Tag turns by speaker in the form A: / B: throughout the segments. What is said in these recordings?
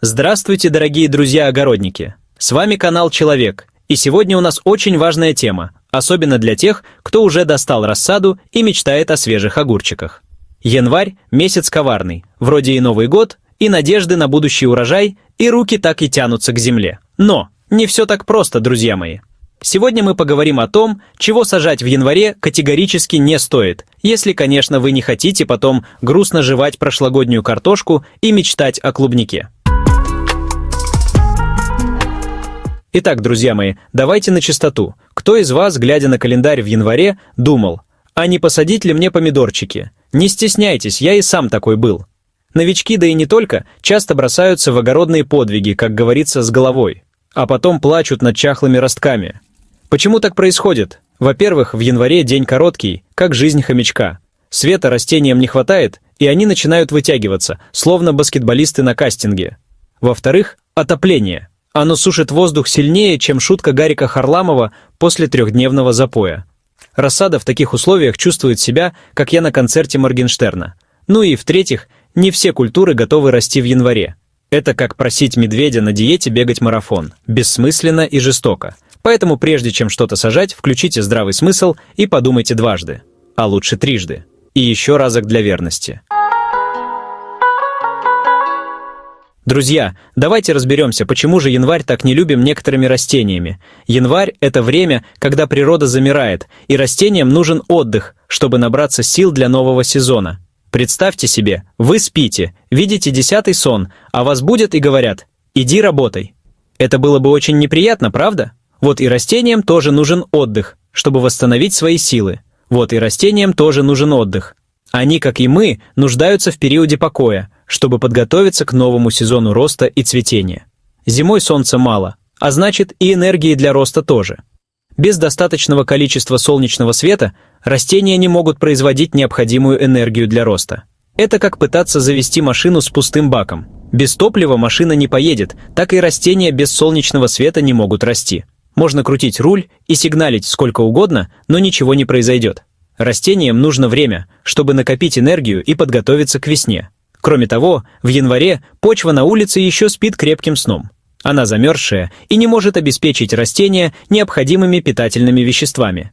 A: Здравствуйте, дорогие друзья-огородники! С вами канал Человек, и сегодня у нас очень важная тема, особенно для тех, кто уже достал рассаду и мечтает о свежих огурчиках. Январь – месяц коварный, вроде и Новый год, и надежды на будущий урожай, и руки так и тянутся к земле. Но не все так просто, друзья мои. Сегодня мы поговорим о том, чего сажать в январе категорически не стоит, если, конечно, вы не хотите потом грустно жевать прошлогоднюю картошку и мечтать о клубнике. Итак, друзья мои, давайте на чистоту. Кто из вас, глядя на календарь в январе, думал, а не посадить ли мне помидорчики? Не стесняйтесь, я и сам такой был. Новички, да и не только, часто бросаются в огородные подвиги, как говорится, с головой, а потом плачут над чахлыми ростками. Почему так происходит? Во-первых, в январе день короткий, как жизнь хомячка. Света растениям не хватает, и они начинают вытягиваться, словно баскетболисты на кастинге. Во-вторых, отопление. Оно сушит воздух сильнее, чем шутка Гарика Харламова после трехдневного запоя. Рассада в таких условиях чувствует себя, как я на концерте Моргенштерна. Ну и в-третьих, не все культуры готовы расти в январе. Это как просить медведя на диете бегать марафон. Бессмысленно и жестоко. Поэтому прежде чем что-то сажать, включите здравый смысл и подумайте дважды. А лучше трижды. И еще разок для верности. Друзья, давайте разберемся, почему же январь так не любим некоторыми растениями. Январь – это время, когда природа замирает, и растениям нужен отдых, чтобы набраться сил для нового сезона. Представьте себе, вы спите, видите 10-й сон, а вас будят и говорят «иди работай». Это было бы очень неприятно, правда? Вот и растениям тоже нужен отдых, чтобы восстановить свои силы. Вот и растениям тоже нужен отдых. Они, как и мы, нуждаются в периоде покоя, чтобы подготовиться к новому сезону роста и цветения. Зимой солнца мало, а значит и энергии для роста тоже. Без достаточного количества солнечного света растения не могут производить необходимую энергию для роста. Это как пытаться завести машину с пустым баком. Без топлива машина не поедет, так и растения без солнечного света не могут расти. Можно крутить руль и сигналить сколько угодно, но ничего не произойдет. Растениям нужно время, чтобы накопить энергию и подготовиться к весне. Кроме того, в январе почва на улице еще спит крепким сном. Она замерзшая и не может обеспечить растения необходимыми питательными веществами.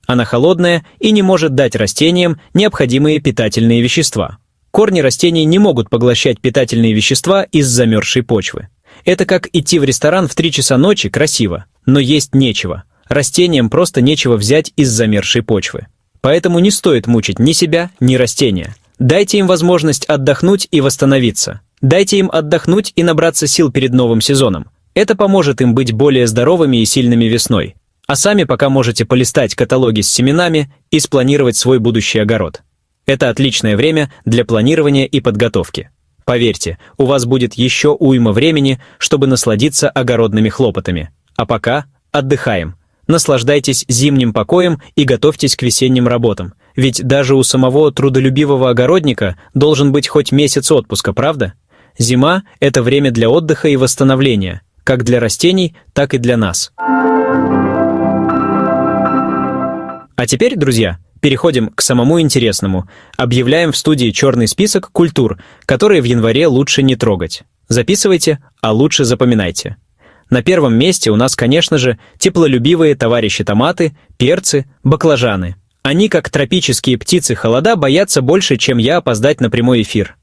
A: Она холодная и не может дать растениям необходимые питательные вещества. Корни растений не могут поглощать питательные вещества из замерзшей почвы. Это как идти в ресторан в 3 часа ночи красиво, но есть нечего. Растениям просто нечего взять из замерзшей почвы. Поэтому не стоит мучить ни себя, ни растения. Дайте им возможность отдохнуть и восстановиться. Дайте им отдохнуть и набраться сил перед новым сезоном. Это поможет им быть более здоровыми и сильными весной. А сами пока можете полистать каталоги с семенами и спланировать свой будущий огород. Это отличное время для планирования и подготовки. Поверьте, у вас будет еще уйма времени, чтобы насладиться огородными хлопотами. А пока отдыхаем. Наслаждайтесь зимним покоем и готовьтесь к весенним работам. Ведь даже у самого трудолюбивого огородника должен быть хоть месяц отпуска, правда? Зима – это время для отдыха и восстановления, как для растений, так и для нас. А теперь, друзья, переходим к самому интересному. Объявляем в студии черный список культур, которые в январе лучше не трогать. Записывайте, а лучше запоминайте. На первом месте у нас, конечно же, теплолюбивые товарищи томаты, перцы, баклажаны. Они, как тропические птицы холода, боятся больше, чем я, опоздать на прямой эфир.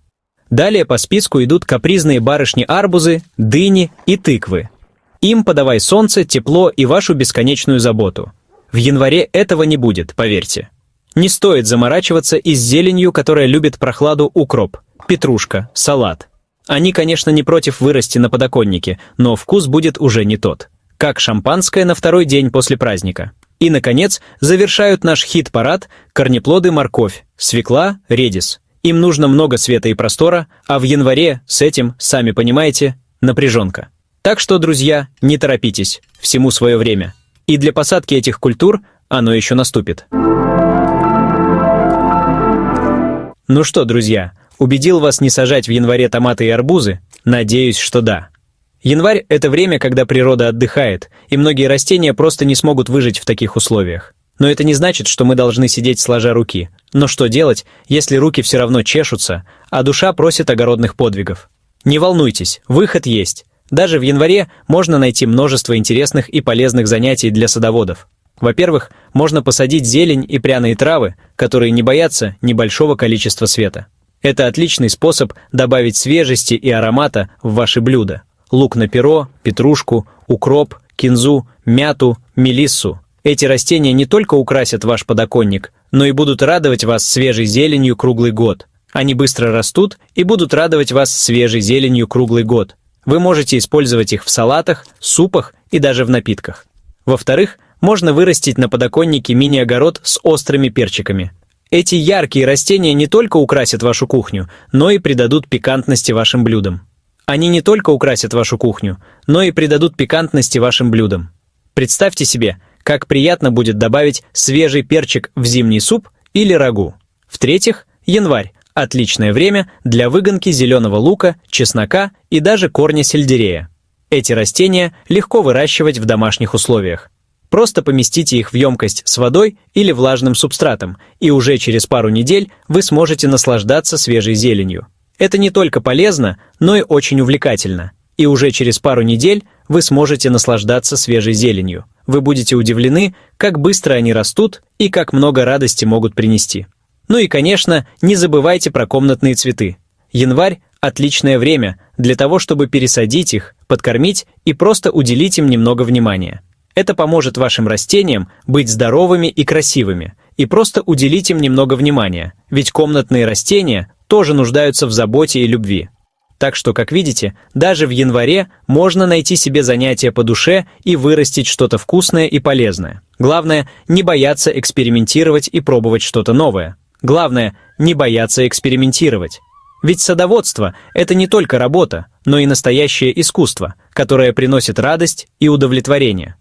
A: Далее по списку идут капризные барышни-арбузы, дыни и тыквы. Им подавай солнце, тепло и вашу бесконечную заботу. В январе этого не будет, поверьте. Не стоит заморачиваться и с зеленью, которая любит прохладу укроп, петрушка, салат. Они, конечно, не против вырасти на подоконнике, но вкус будет уже не тот. Как шампанское на второй день после праздника. И, наконец, завершают наш хит-парад корнеплоды морковь, свекла, редис. Им нужно много света и простора, а в январе с этим, сами понимаете, напряженка. Так что, друзья, не торопитесь, всему свое время. И для посадки этих культур оно еще наступит. Ну что, друзья, убедил вас не сажать в январе томаты и арбузы? Надеюсь, что да. Январь – это время, когда природа отдыхает, и многие растения просто не смогут выжить в таких условиях. Но это не значит, что мы должны сидеть сложа руки. Но что делать, если руки все равно чешутся, а душа просит огородных подвигов? Не волнуйтесь, выход есть. Даже в январе можно найти множество интересных и полезных занятий для садоводов. Во-первых, можно посадить зелень и пряные травы, которые не боятся небольшого количества света. Это отличный способ добавить свежести и аромата в ваши блюда. Лук на перо, петрушку, укроп, кинзу, мяту, мелиссу. Эти растения не только украсят ваш подоконник, но и будут радовать вас свежей зеленью круглый год. Они быстро растут и будут радовать вас свежей зеленью круглый год. Вы можете использовать их в салатах, супах и даже в напитках. Во-вторых, можно вырастить на подоконнике мини-огород с острыми перчиками. Эти яркие растения не только украсят вашу кухню, но и придадут пикантности вашим блюдам. Они не только украсят вашу кухню, но и придадут пикантности вашим блюдам. Представьте себе, как приятно будет добавить свежий перчик в зимний суп или рагу. В-третьих, январь – отличное время для выгонки зеленого лука, чеснока и даже корня сельдерея. Эти растения легко выращивать в домашних условиях. Просто поместите их в емкость с водой или влажным субстратом, и уже через пару недель вы сможете наслаждаться свежей зеленью. Это не только полезно, но и очень увлекательно. И уже через пару недель вы сможете наслаждаться свежей зеленью. Вы будете удивлены, как быстро они растут и как много радости могут принести. Ну и, конечно, не забывайте про комнатные цветы. Январь – отличное время для того, чтобы пересадить их, подкормить и просто уделить им немного внимания. Это поможет вашим растениям быть здоровыми и красивыми, и просто уделить им немного внимания, ведь комнатные растения тоже нуждаются в заботе и любви. Так что, как видите, даже в январе можно найти себе занятие по душе и вырастить что-то вкусное и полезное. Главное, не бояться экспериментировать и пробовать что-то новое. Главное, не бояться экспериментировать. Ведь садоводство – это не только работа, но и настоящее искусство, которое приносит радость и удовлетворение.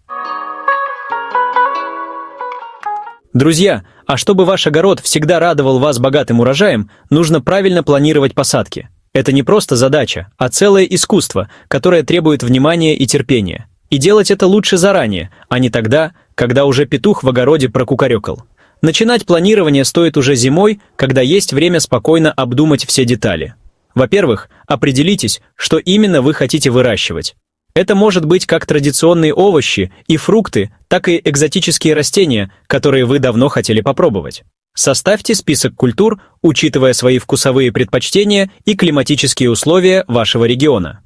A: Друзья, а чтобы ваш огород всегда радовал вас богатым урожаем, нужно правильно планировать посадки. Это не просто задача, а целое искусство, которое требует внимания и терпения. И делать это лучше заранее, а не тогда, когда уже петух в огороде прокукарекал. Начинать планирование стоит уже зимой, когда есть время спокойно обдумать все детали. Во-первых, определитесь, что именно вы хотите выращивать. Это может быть как традиционные овощи и фрукты, так и экзотические растения, которые вы давно хотели попробовать. Составьте список культур, учитывая свои вкусовые предпочтения и климатические условия вашего региона.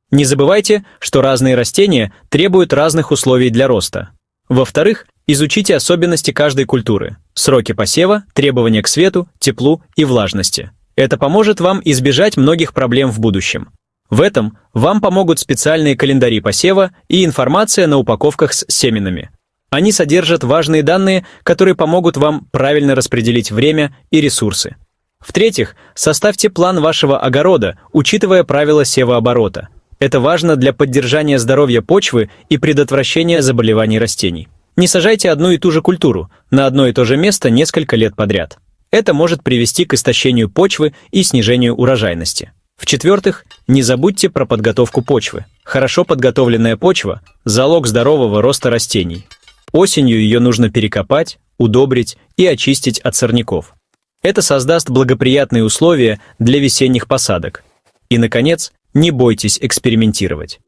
A: Не забывайте, что разные растения требуют разных условий для роста. Во-вторых, изучите особенности каждой культуры, сроки посева, требования к свету, теплу и влажности. Это поможет вам избежать многих проблем в будущем. В этом вам помогут специальные календари посева и информация на упаковках с семенами. Они содержат важные данные, которые помогут вам правильно распределить время и ресурсы. В-третьих, составьте план вашего огорода, учитывая правила севооборота. Это важно для поддержания здоровья почвы и предотвращения заболеваний растений. Не сажайте одну и ту же культуру на одно и то же место несколько лет подряд. Это может привести к истощению почвы и снижению урожайности. В-четвертых, не забудьте про подготовку почвы. Хорошо подготовленная почва – залог здорового роста растений. Осенью ее нужно перекопать, удобрить и очистить от сорняков. Это создаст благоприятные условия для весенних посадок. И, наконец, не бойтесь экспериментировать.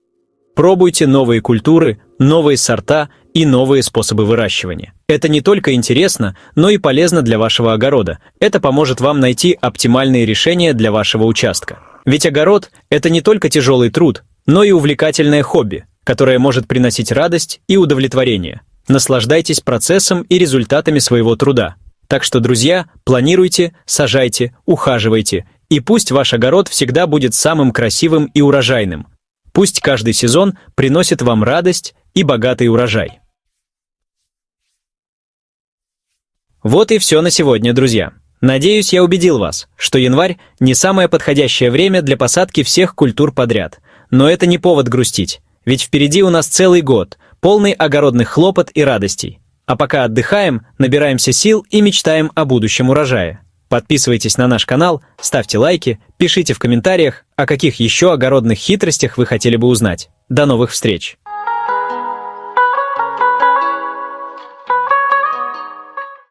A: Пробуйте новые культуры, новые сорта и новые способы выращивания. Это не только интересно, но и полезно для вашего огорода. Это поможет вам найти оптимальные решения для вашего участка. Ведь огород – это не только тяжелый труд, но и увлекательное хобби, которое может приносить радость и удовлетворение. Наслаждайтесь процессом и результатами своего труда. Так что, друзья, планируйте, сажайте, ухаживайте, и пусть ваш огород всегда будет самым красивым и урожайным. Пусть каждый сезон приносит вам радость и богатый урожай. Вот и все на сегодня, друзья. Надеюсь, я убедил вас, что январь не самое подходящее время для посадки всех культур подряд. Но это не повод грустить, ведь впереди у нас целый год, полный огородных хлопот и радостей. А пока отдыхаем, набираемся сил и мечтаем о будущем урожае. Подписывайтесь на наш канал, ставьте лайки, пишите в комментариях, о каких еще огородных хитростях вы хотели бы узнать. До новых встреч!